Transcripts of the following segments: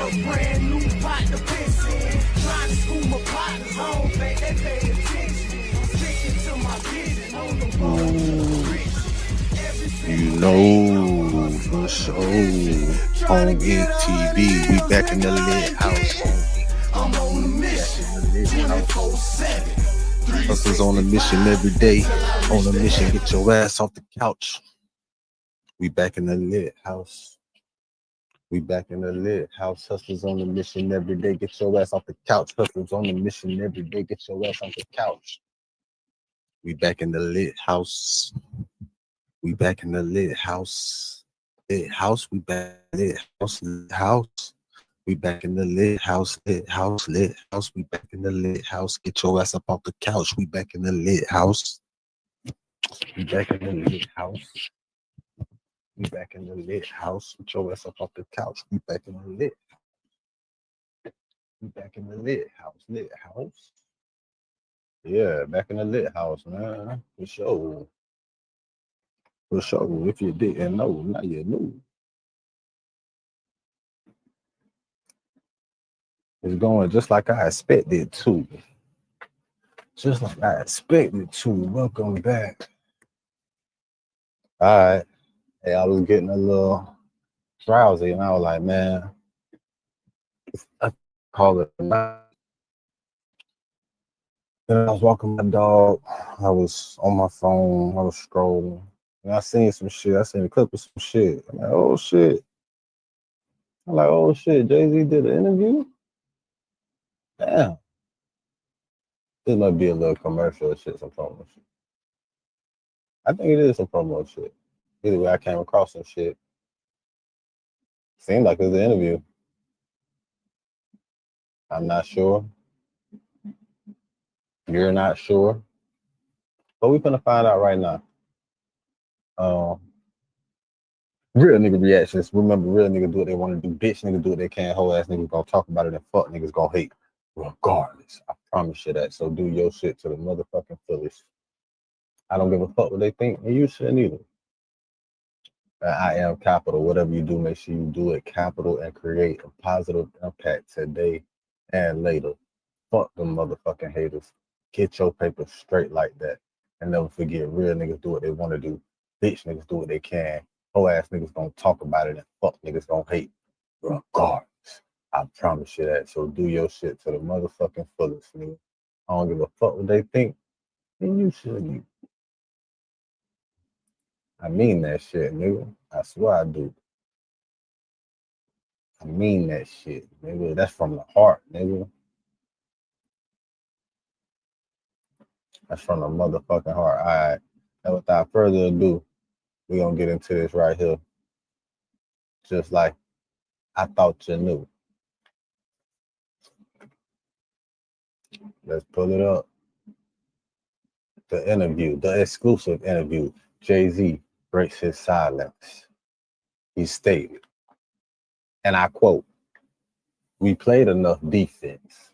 a brand new pot to piss in. Trying to school my partners home, think they pay attention. I'm sticking to my vision on the road. You know, for sure. On MTV, we back in the lit house. I'm on a mission, 24/7. Hustlers on a mission every day. On a mission, get your ass off the couch. We back in the lit house. We back in the lit house. Hustlers on a mission every day. Get your ass off the couch. Hustlers on a mission every day. Get your ass off the couch. We back in the lit house. We back in the lit house. Lit house. We back lit house. Lit house. We back in the lit house. Lit house. Lit house. We back in the lit house. Get your ass up off the couch. We back in the lit house. We back in the lit house. We back in the lit house. Get your ass up off the couch. We back in the lit. We back in the lit house. Lit house. Yeah, back in the lit house, man. For sure. For sure. If you didn't know, now you know. It's going just like I expected to. Just like I expected to. Welcome back. All right. Hey, I was getting a little drowsy, and I was like, man, I call it a night. Then I was walking my dog. I was on my phone. I was scrolling. And I seen some shit. I seen a clip of some shit. I'm like, oh, shit. I'm like, oh, shit. Jay-Z did an interview? Damn. This might be a little commercial shit, some promo shit. I think it is some promo shit. Either way, I came across some shit. Seemed like it was an interview. I'm not sure. You're not sure. But we're gonna find out right now. Real nigga reactions. Remember, real niggas do what they want to do. Bitch niggas do what they can. Whole ass niggas gonna talk about it, and fuck niggas gonna hate. Regardless. I promise you that. So do your shit to the motherfucking fullest. I don't give a fuck what they think, and you shouldn't either. I am capital. Whatever you do, make sure you do it capital and create a positive impact today and later. Fuck them motherfucking haters. Get your paper straight like that. And never forget, real niggas do what they want to do. Bitch niggas do what they can. Whole ass niggas gonna talk about it, and fuck niggas gonna hate. Regardless. I promise you that. So do your shit to the motherfucking fullest, nigga. I don't give a fuck what they think. And you shouldn't. I mean that shit, nigga. I swear I do. I mean that shit, nigga. That's from the heart, nigga. That's from the motherfucking heart. All right. And without further ado, we're gonna get into this right here. Just like I thought you knew. Let's pull it up. The interview, the exclusive interview. Jay-Z breaks his silence. He stated, and I quote, "We played enough defense.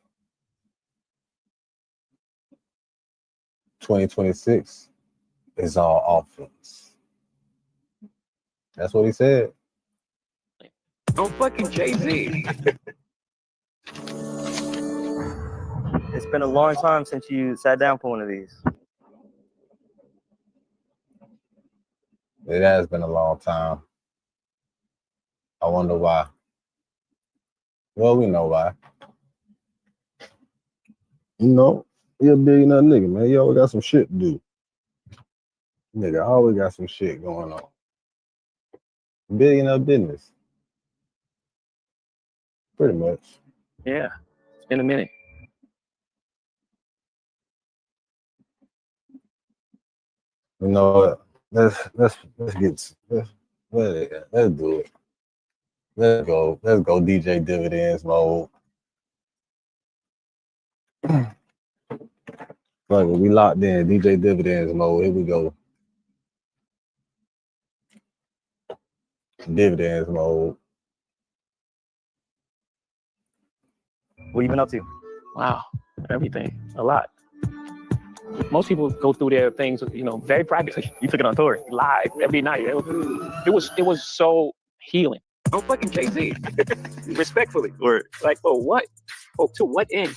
2026 is all offense." That's what he said. I'm fucking Jay-Z. It's been a long time since you sat down for one of these. It has been a long time. I wonder why. Well, we know why. You know, you're a billionaire nigga, man. You always got some shit to do. Nigga, always got some shit going on. Billionaire business. Pretty much. Yeah, it's been a minute. You know what? Let's do it. Let's go DJ Dividends mode. Fuck it, we locked in DJ Dividends mode. Here we go. Dividends mode. What have you been up to? Wow, everything, a lot. Most people go through their things, very privately. You took it on tour, live every night. It was so healing. No fucking Jay-Z. Respectfully. Or like, oh, what? Oh, to what end?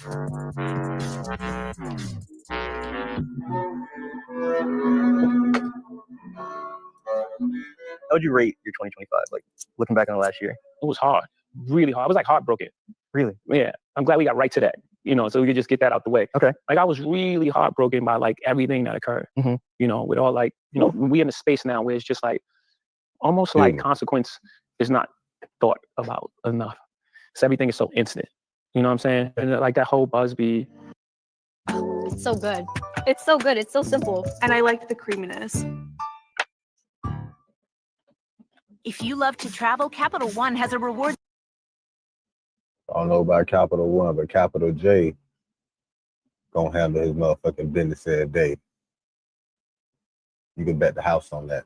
How would you rate your 2025? Like looking back on the last year? It was hard, really hard. I was like heartbroken. Really? Yeah. I'm glad we got right to that, so we could just get that out the way. Okay. Like I was really heartbroken by like everything that occurred, with all like, we in a space now where it's just like, almost like consequence is not thought about enough. So everything is so instant. You know what I'm saying? And like that whole Busby. It's so good. It's so good. It's so simple. And I like the creaminess. If you love to travel, Capital One has a reward. I don't know about Capital One, but Capital J gonna handle his motherfucking business every day. You can bet the house on that.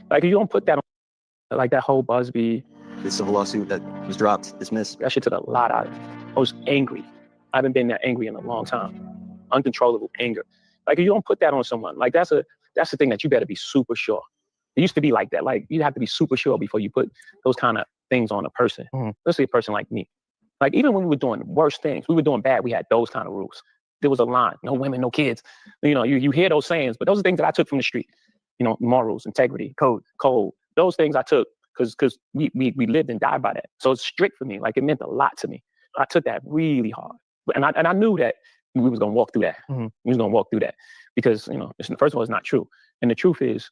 Like you don't put that on, like that whole Busby. The civil lawsuit that was dropped, dismissed. That shit took a lot out of me. I was angry. I haven't been that angry in a long time. Uncontrollable anger. Like you don't put that on someone. Like that's the thing that you better be super sure. It used to be like that. Like you have to be super sure before you put those kind of things on a person. Especially a person like me. Like even when we were doing worse things, we were doing bad, we had those kind of rules. There was a line, no women, no kids. You hear those sayings, but those are things that I took from the street. Morals, integrity, code. Those things I took because we lived and died by that. So it's strict for me. Like it meant a lot to me. I took that really hard. And I knew that we was gonna walk through that. We was gonna walk through that because first of all, it's not true. And the truth is,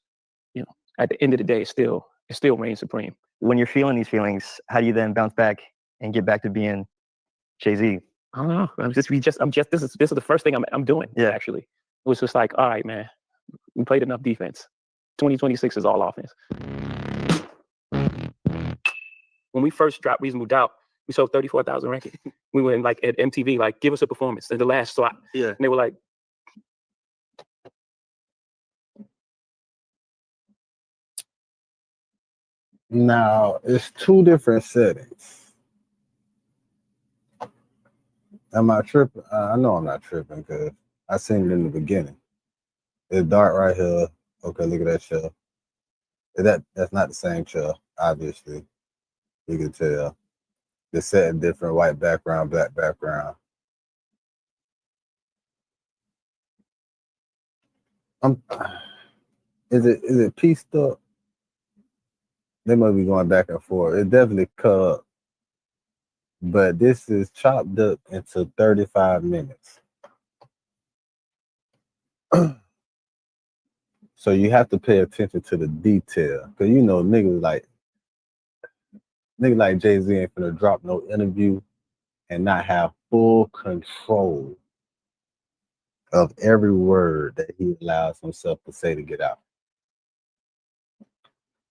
at the end of the day, it still reigns supreme. When you're feeling these feelings, how do you then bounce back and get back to being Jay-Z? I don't know. This is the first thing I'm doing. Yeah, actually, it was just like, all right, man, we played enough defense. 2026 is all offense. When we first dropped Reason Moved Out, we sold 34,000 records. We went like at MTV, like, give us a performance in the last slot. Yeah. And they were like, now it's two different settings. Am I tripping? I know I'm not tripping because I seen it in the beginning. It's dark right here. Okay, look at that shell. That's not the same shell, obviously. You can tell. The setting different, white background, black background. Is it pieced up? They might be going back and forth. It definitely cut up. But this is chopped up into 35 minutes. So you have to pay attention to the detail. Because niggas like Jay-Z ain't finna drop no interview and not have full control of every word that he allows himself to say to get out.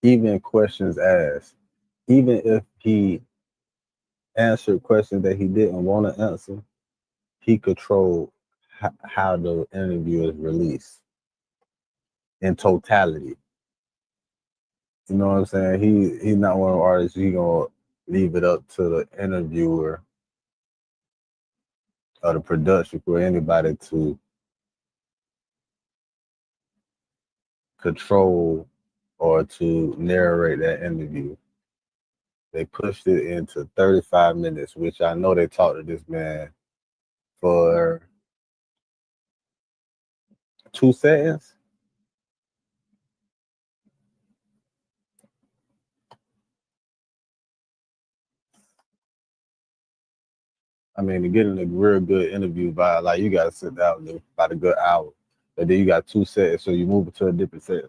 Even questions asked, even if he answered questions that he didn't want to answer, he controlled how the interview is released in totality. You know what I'm saying? He's not one of the artists. He gonna leave it up to the interviewer or the production for anybody to control or to narrate that interview. They pushed it into 35 minutes, which I know they talked to this man for 2 seconds. I mean, to get in a real good interview vibe, like you gotta sit down there about a good hour. But then you got 2 sets, so you move it to a different set.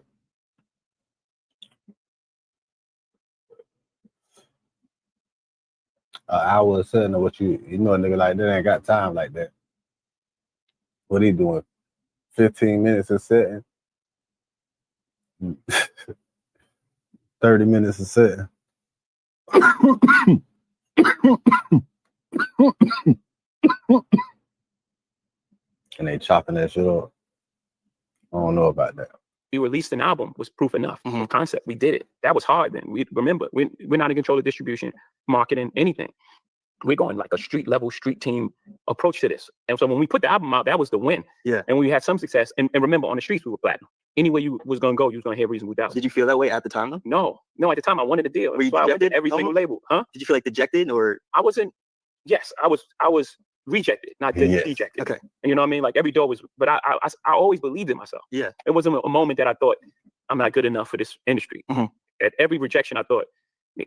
An hour of setting of what a nigga like that ain't got time like that. What he doing? 15 minutes of setting? 30 minutes of setting. And they chopping that shit up. I don't know about that. We released an album was proof enough of concept. We did it. That was hard then. We're not in control of distribution, marketing, anything. we're going like a street level, street team approach to this. And so when we put the album out, that was the win. Yeah. And we had some success. And remember, on the streets, we were platinum. Anywhere you was going to go, you was going to hear Reasonable Doubt. Did you feel that way at the time though? No, at the time I wanted a deal. Were you That's why I went to dejected every single almost? label. Huh? Did you feel like dejected or? I wasn't, yes, I was rejected, not Yes. dejected. Okay. And you know what I mean? Like every door was, but I always believed in myself. Yeah. It wasn't a moment that I thought I'm not good enough for this industry. Mhm. At every rejection, I thought,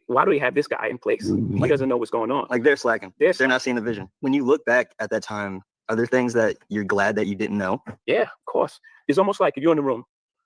why do we have this guy in place? He doesn't know what's going on. Like they're slacking. They're They're not seeing the vision. When you look back at that time, are there things that you're glad that you didn't know? Yeah, of course. It's almost like if you're in the room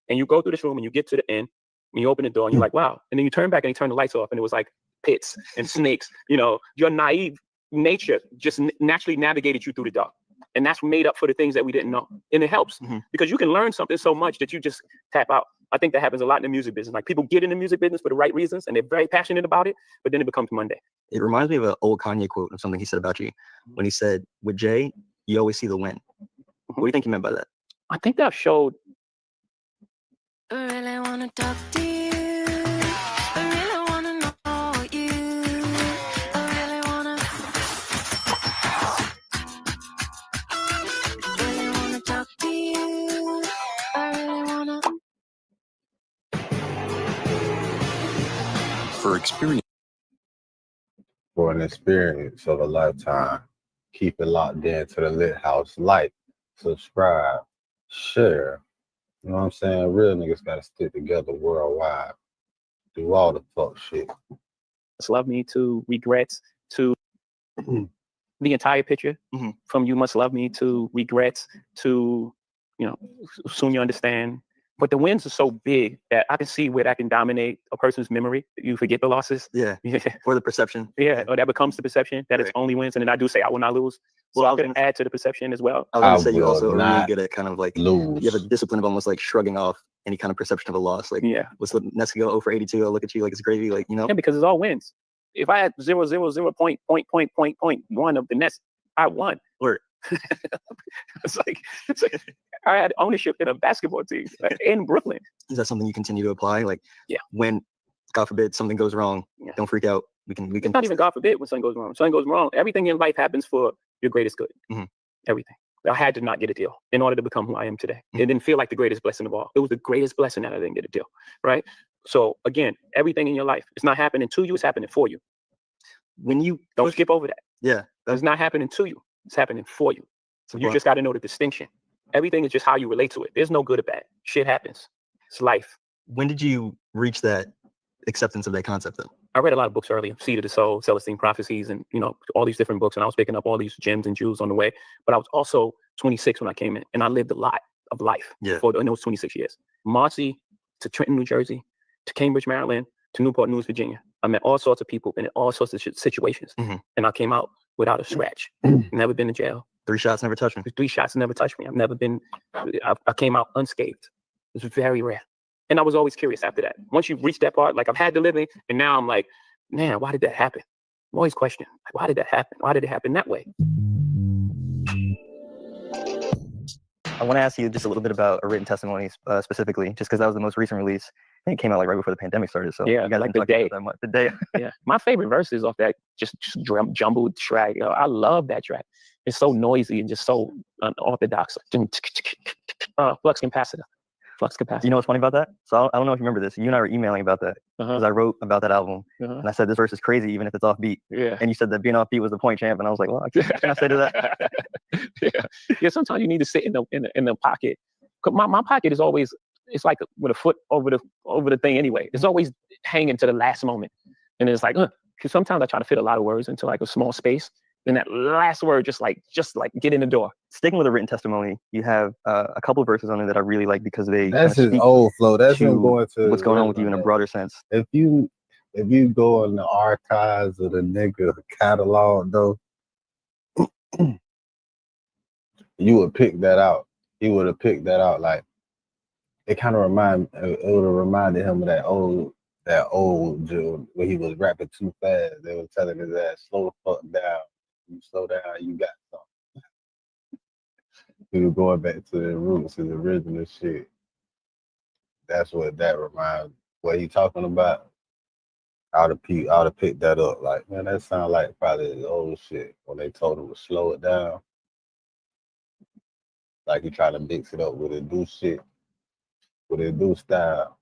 and you go through this room and you get to the end and you open the door and you're like, wow. And then you turn back and you turn the lights off and it was like pits and snakes. You know, your naive nature just naturally navigated you through the dark. And that's made up for the things that we didn't know. And it helps because you can learn something so much that you just tap out. I think that happens a lot in the music business. Like people get in the music business for the right reasons and they're very passionate about it, but then it becomes Monday. It reminds me of an old Kanye quote of something he said about you when he said, with Jay, you always see the win. What do you think he meant by that? I think that showed I really wanna talk to you. I really wanna know you. I really wanna talk to you. I really wanna. For an experience of a lifetime. Keep it locked in to the Lit House. Like, subscribe, share. You know what I'm saying? Real niggas gotta stick together worldwide. Do all the fuck shit. Must Love Me to Regrets to the entire picture Mhm. from You Must Love Me to Regrets to, you know, Soon You Understand. But the wins are so big that I can see where that can dominate a person's memory. You forget the losses. Yeah. Or the perception. Yeah, or that becomes the perception that it's Right. only wins. And then I do say I will not lose. So Well, I I was could gonna say- add to the perception as well. I was I gonna say you will also are really not good at kind of like Lose. you have a discipline of almost like shrugging off any kind of perception of a loss. Like Yeah. what's the next go 0 for 82? I'll look at you like it's gravy. Like, you know? Yeah, because it's all wins. If I had 0.1 of the nets, I won. Or it's like I had ownership in a basketball team in Brooklyn. is that something you continue to apply? Like Yeah. when God forbid something goes wrong, Yeah. don't freak out. We can It's not even God forbid when something goes wrong. Something goes wrong. Everything in life happens for your greatest good. Mhm. Everything. I had to not get a deal in order to become who I am today. Mhm. It didn't feel like the greatest blessing of all. It was the greatest blessing that I didn't get a deal. Right. So again, everything in your life, it's not happening to you, it's happening for you. when you Don't push- skip over that. Yeah. It's not happening to you, it's happening for you. So You just got to know the distinction. Everything is just how you relate to it. There's no good or bad. Shit happens. It's life. when did you reach that acceptance of that concept though? I read a lot of books earlier, Seed of the Soul, Celestine Prophecies, and all these different books. And I was picking up all these gems and jewels on the way. But I was also 26 when I came in, and I lived a lot of life Yeah. in those 26 years. Marcy to Trenton, New Jersey, to Cambridge, Maryland, to Newport News, Virginia. I met all sorts of people in all sorts of situations, Mhm. and I came out without a scratch. Never been to jail. 3 shots never touched me. 3 shots never touched me. I've never been. I came out unscathed. It's very rare. And I was always curious after that. Once you reach that part, like I've had the living, and now I'm like, man, why did that happen? I'm always questioning, like, why did that happen? Why did it happen that way? I want to ask you just a little bit about A Written Testimony specifically, just because that was the most recent release. I think it came out like right before the pandemic started. So Yeah, you guys like didn't the talk about day. that much. The day. Yeah, my favorite verses off that just jumbled track. I love that track. It's so noisy and just so unorthodox. Flux capacitor. You know what's funny about that? So I don't know if you remember this. You and I were emailing about that because I wrote about that album Uh-huh. and I said this verse is crazy even if it's offbeat. Yeah. And you said that being offbeat was the point, champ. And I was like, well, what can I say to that? Yeah. Sometimes you need to sit in the pocket. 'Cause my pocket is always, it's like with a foot over the thing anyway. It's always hanging to the last moment, and it's like, because sometimes I try to fit a lot of words into like a small space. Then that last word just like get in the door. Sticking with A Written Testimony, you have a couple of verses on it that I really like because they That's kinda his speak old flow. That's to him going to what's going on with you in a broader sense. If you go in the archives of the nigga catalog though, you would pick that out. He would have picked that out. Like it kind of it would have reminded him of that old Jill when he was rapping too fast. They were telling his ass, slow the fuck down. You slow down, you got something. He was going back to the roots, his original shit. That's what that reminds. What he talking about? I would have picked that up. Like, man, that sound like probably the old shit when they told him to slow it down. Like he tried to mix it up with a new shit, with a new style.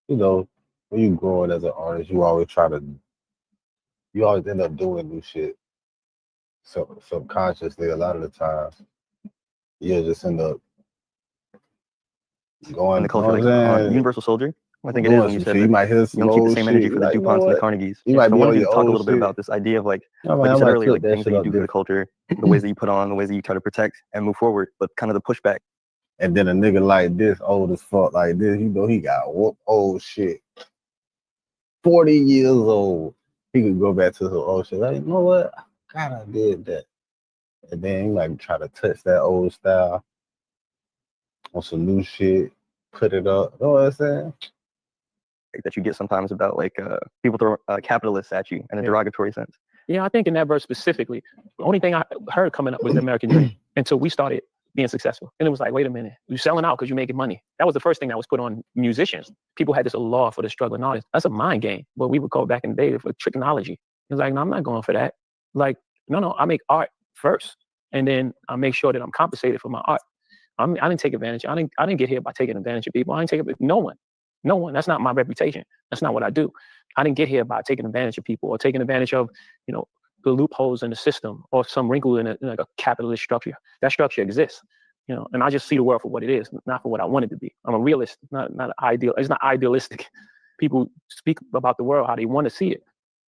You know, when you growing as an artist, you always end up doing new shit. So subconsciously, a lot of the times, you'll just end up going. in the culture, You know what I'm saying? Universal Soldier. I think it is Doing when you some said shit. that You might hear you some don't keep the old same shit. energy You for the like, you know DuPonts and the what? Carnegies. You might So I be wanted on you your to talk a old little bit shit. about this idea of like No, you man, I said might earlier, flip like that things shit that you up do to the different. culture, the ways that you put on, the ways that you try to protect and move forward, but kind of the pushback. And then a nigga like this, old as fuck, like this, you know, he got whoop old shit. 40 years old. He could go back to his old shit. Like, you know what? God, I did that. And then he like try to touch that old style on some new shit, put it up. You know what I'm saying? That you get sometimes about like people throw capitalists at you in a derogatory sense. Yeah, I think in that verse specifically, the only thing I heard coming up was the American dream until we started being successful. And it was like, wait a minute, you're selling out because you're making money. That was the first thing that was put on musicians. People had this law for the struggling artist. That's a mind game. But we would go back in the day for tricknology. It's like, no, I'm not going for that. Like, no, I make art first. And then I make sure that I'm compensated for my art. I didn't take advantage. I didn't get here by taking advantage of people. I didn't take it. No one. That's not my reputation. That's not what I do. I didn't get here by taking advantage of people or taking advantage of, the loopholes in the system or some wrinkle in like a capitalist structure. That structure exists, and I just see the world for what it is, not for what I want it to be. I'm a realist, not ideal. It's not idealistic. People speak about the world how they want to see it.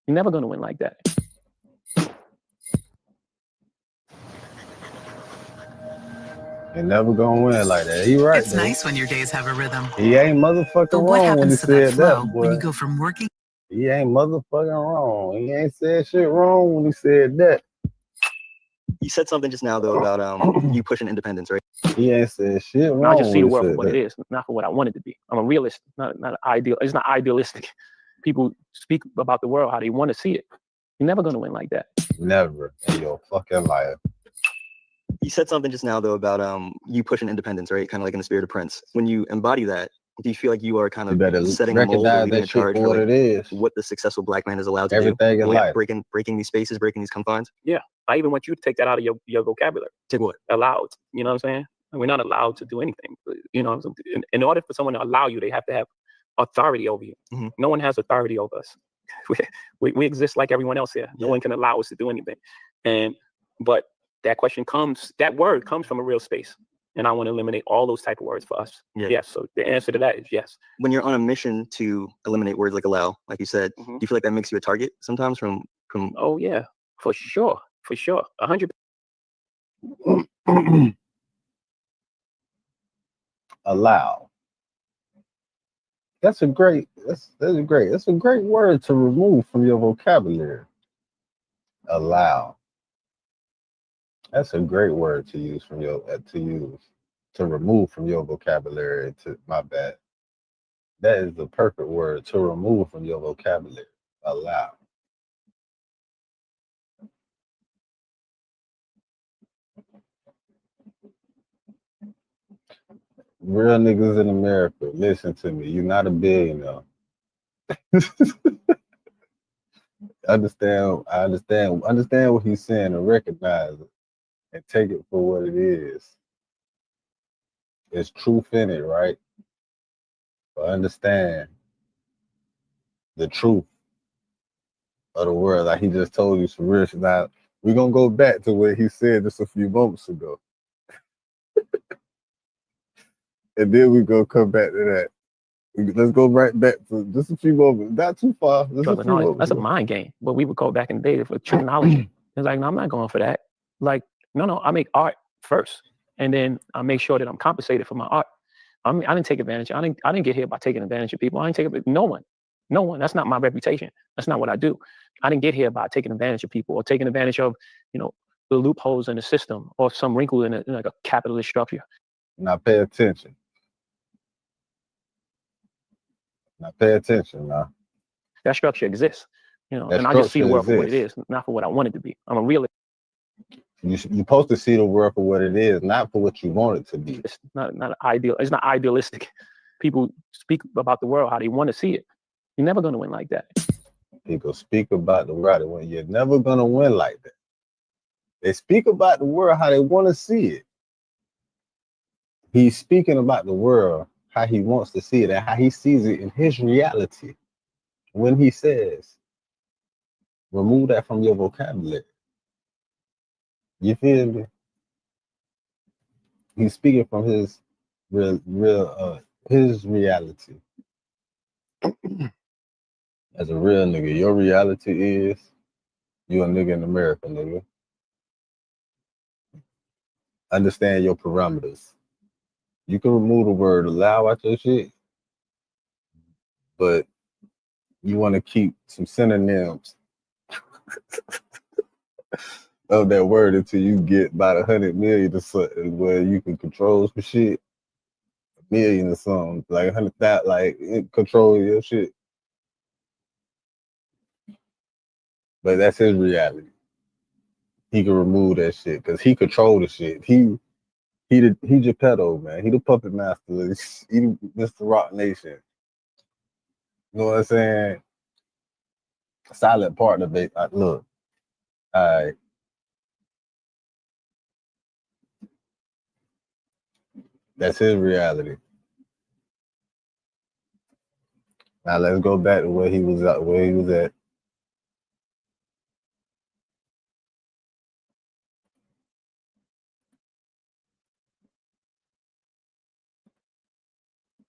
You're never going to win like that. You're never gonna win like that. He right. It's nice when your days have a rhythm. He ain't motherfucking But what wrong when he happens to that said flow that, boy. when you go from working? He ain't motherfucking wrong. He ain't said shit wrong when he said that. You said something just now though about you pushing independence, right? He ain't said shit wrong. I just see the world for said what that. it is, not for what I want it to be. I'm a realist, not ideal. It's not idealistic. People speak about the world how they want to see it. You're never going to win like that. Never in your fucking life. You said something just now though about you pushing independence, right? Kind of like in the spirit of Prince. When you embody that, do you feel like you are kind You better of setting a mold or recognize leading a that shit charge for for what like, it is. what the successful black man is allowed to Everything do? in Like, life. breaking these spaces, breaking these confines? Yeah. I even want you to take that out of your vocabulary. Take what? Allowed. You know what I'm saying? We're not allowed to do anything. In order for someone to allow you, they have to have authority over you. Mm-hmm. No one has authority over us. We exist like everyone else here. No one can allow us to do anything. But that word comes from a real space. And I want to eliminate all those type of words for us. Yeah. Yes. So the answer to that is yes. When you're on a mission to eliminate words like allow, like you said, do you feel like that makes you a target sometimes from? Oh yeah, for sure. 100%. Allow. That's a great word to remove from your vocabulary. Allow. That's a great word to use to remove from your vocabulary. My bad. That is the perfect word to remove from your vocabulary. Allow. Real niggas in America, listen to me. You're not a billionaire. I understand what he's saying and recognize it and take it for what it is. It's truth in it, right? But understand the truth of the world. Like he just told you some real shit. Now, we're going to go back to what he said just a few moments ago. And then we're going to come back to that. Let's go right back to just a few moments. Not too far. That's a mind game. But we would go back in the day for tricknology. It's like, no, I'm not going for that. Like, no, I make art first. And then I make sure that I'm compensated for my art. I didn't take advantage. I didn't get here by taking advantage of people. I didn't take it. No one. That's not my reputation. That's not what I do. I didn't get here by taking advantage of people or taking advantage of, the loopholes in the system or some wrinkle in like a capitalist structure. Now pay attention. Now. That structure exists, and I just see the world for what it is, not for what I want it to be. I'm a realist. You're supposed to see the world for what it is, not for what you want it to be. It's not ideal. It's not idealistic. People speak about the world how they want to see it. You're never going to win like that. He go speak about the world when you're never gonna win like that. They speak about the world how they want to see it. He's speaking about the world how he wants to see it and how he sees it in his reality. When he says, remove that from your vocabulary. You feel me? He's speaking from his his reality. As a real nigga, your reality is you a nigga in America, nigga. Understand your parameters. You can remove the word allow out your shit, but you want to keep some synonyms of that word until you get about 100 million or something where you can control some shit. A million or something, like 100,000, like control your shit. But that's his reality. He can remove that shit because he control the shit. He Geppetto, man. He the puppet master. He Mr. Rock Nation. You know what I'm saying? Silent partner, babe. Look, all right. That's his reality. Now let's go back to where he was at.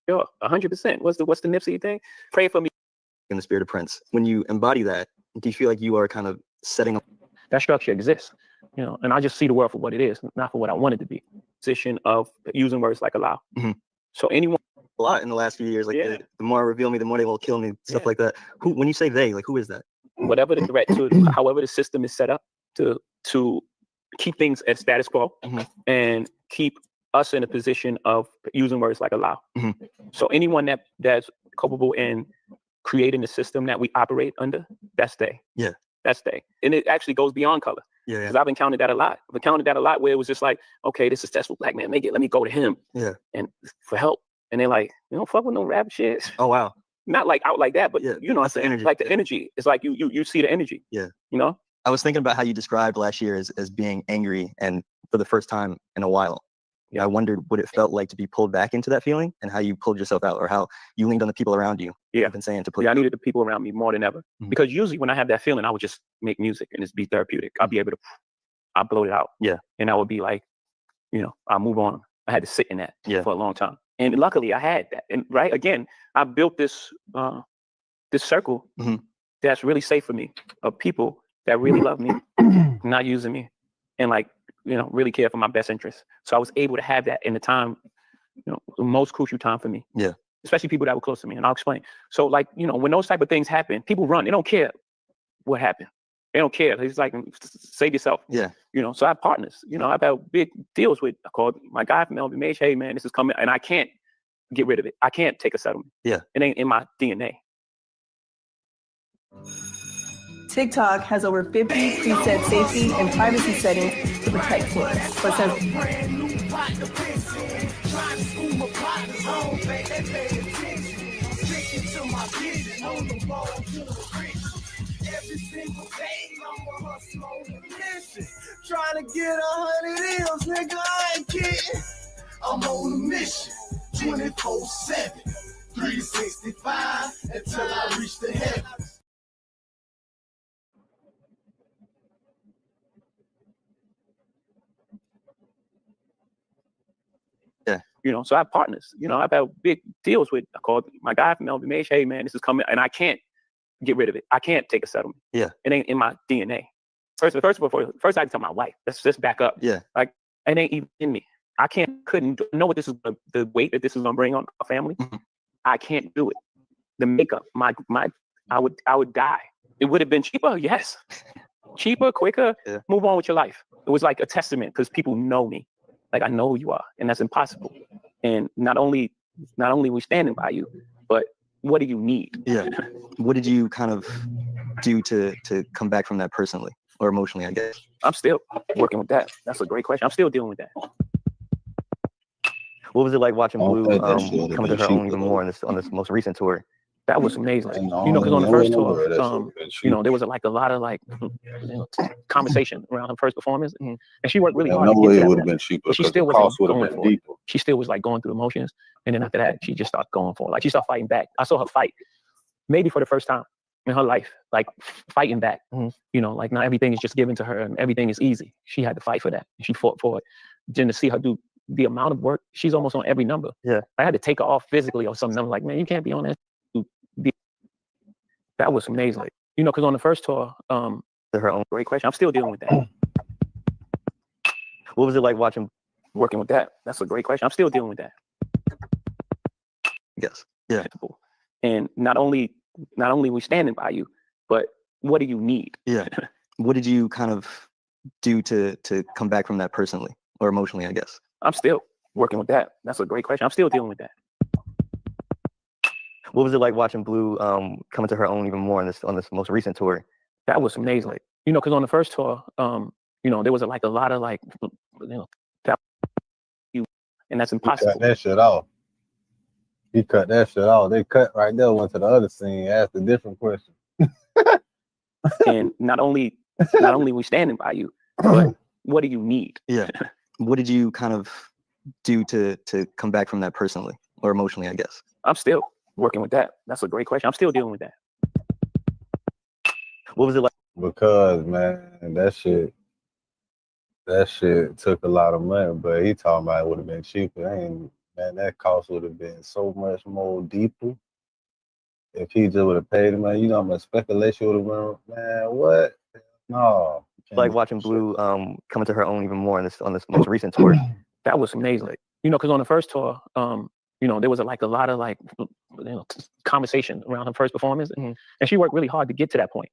Yo, 100%. What's the Nipsey thing? Pray for me. In the spirit of Prince, when you embody that, do you feel like you are kind of setting up? That structure exists, you know, and I just see the world for what it is, not for what I want it to be. Position of using words like allow. Mhm. So anyone A lot in the last few years, like Yeah. the more I reveal me, the more they will kill me, stuff Yeah. like that. Who, when you say they, like who is that? whatever the threat to however the system is set up to keep things at status quo Mhm. and keep us in a position of using words like allow. Mhm. So anyone that's culpable in creating the system that we operate under, that's they. Yeah. That's they. And it actually goes beyond color. Yeah, Because I've encountered that a lot. I've encountered that a lot where it was just like, okay, this successful black man make it, let me go to him. Yeah. And for help. And they're like, you don't fuck with no rap shit. Oh wow. Not like out like that, but Yeah, you know what I'm that's the saying? energy. Like the energy. It's like you see the energy. Yeah. You know? I was thinking about how you described last year as being angry and for the first time in a while. Yeah. I wondered what it felt like to be pulled back into that feeling and how you pulled yourself out or how you leaned on the people around you. Yeah. You've been saying to pull Yeah, I needed the people around me more than ever. Mhm. Because usually when I have that feeling, I would just make music and just be therapeutic. I'll be able to, I'll blow it out. Yeah. And I would be like, you know, I'll move on. I had to sit in that Yeah. for a long time. And luckily I had that. And right, again, I built this this circle Mhm. that's really safe for me of people that really love me, not using me, and like, you know, really care for my best interests. So I was able to have that in the time, you know, the most crucial time for me. Yeah. Especially people that were close to me. And I'll explain. So like, you know, when those type of things happen, people run. They don't care what happened. They don't care. It's like, save yourself. Yeah. You know, so I have partners. You know, I've had big deals with, I called my guy from LVMH, hey man, this is coming. And I can't get rid of it. I can't take a settlement. Yeah. It ain't in my DNA. TikTok has over 50 preset safety and privacy settings to protect teens. But since Brand new partner pissing. Trying to school my partners home, they pay attention. I'm sticking to my vision on the road to the rich. Every single day I'm a hustle on the mission. Trying to get 100 M's, nigga, I ain't kidding. I'm on a mission, 24/7, 365 until I reach the heavens. You know, so I have partners. You know, I've had big deals with, I called my guy from LVMH, hey man, this is coming. And I can't get rid of it. I can't take a settlement. Yeah. It ain't in my DNA. First I had to tell my wife. Let's just back up. Yeah. Like, it ain't even in me. I couldn't know what this is, the weight that this is gonna bring on our family. Mhm. I can't do it. The makeup, I would die. It would have been cheaper, yes. Cheaper, quicker, Yeah. move on with your life. It was like a testament because people know me. Like I know who you are, and that's impossible. And not only we standing by you, but what do you need? Yeah. What did you kind of do to come back from that personally or emotionally, I guess? I'm still working with that. That's a great question. I'm still dealing with that. What was it like watching I don't Blue think that shit come would've into been her own cheaper, even though. more on this most recent tour? That was amazing. And You know, because on the first tour, that shit would've been you cheap. know, there was like a lot of like conversation around her first performance, and she worked really Ain't hard no to get way to it that would have point. been cheaper But she because still the wasn't cost would going have been for it. deeper. She still was like going through the motions, and then after that, she just started going for it. Like she started fighting back. I saw her fight, maybe for the first time in her life, like fighting back. You know, like not everything is just given to her and everything is easy. She had to fight for that, and she fought for it. Then to see her do the amount of work, she's almost on every number. Yeah. I had to take her off physically or something. I'm like, man, you can't be on that. That was amazing. You know, because on the first tour, her own. great question. I'm still dealing with that. What was it like watching? Working with that. That's a great question. I'm still dealing with that. Yes. Yeah. And not only we standing by you, but what do you need? Yeah. What did you kind of do to come back from that personally or emotionally, I guess? I'm still working with that. That's a great question. I'm still dealing with that. What was it like watching Blue come into her own even more on this most recent tour? That was amazing. You know, because on the first tour, you know, there was like a lot of like, you know, and that's He impossible. cut that shit off. He cut that shit off. They cut right there, went to the other scene, asked a different question. And not only we standing by you, but what do you need? Yeah. What did you kind of do to come back from that personally or emotionally, I guess? I'm still working with that. That's a great question. I'm still dealing with that. What was it like? Because man, that shit took a lot of money, but he talking about it would have been cheaper. Man, that cost would have been so much more deeper if he just would have paid him. Man, you know how much speculation would have went. Man, what? No. Like watching Blue come into her own even more on this most recent tour. That was amazing. You know, because on the first tour, you know, there was like a lot of like, you know, conversation around her first performance, and she worked really hard to get to that point.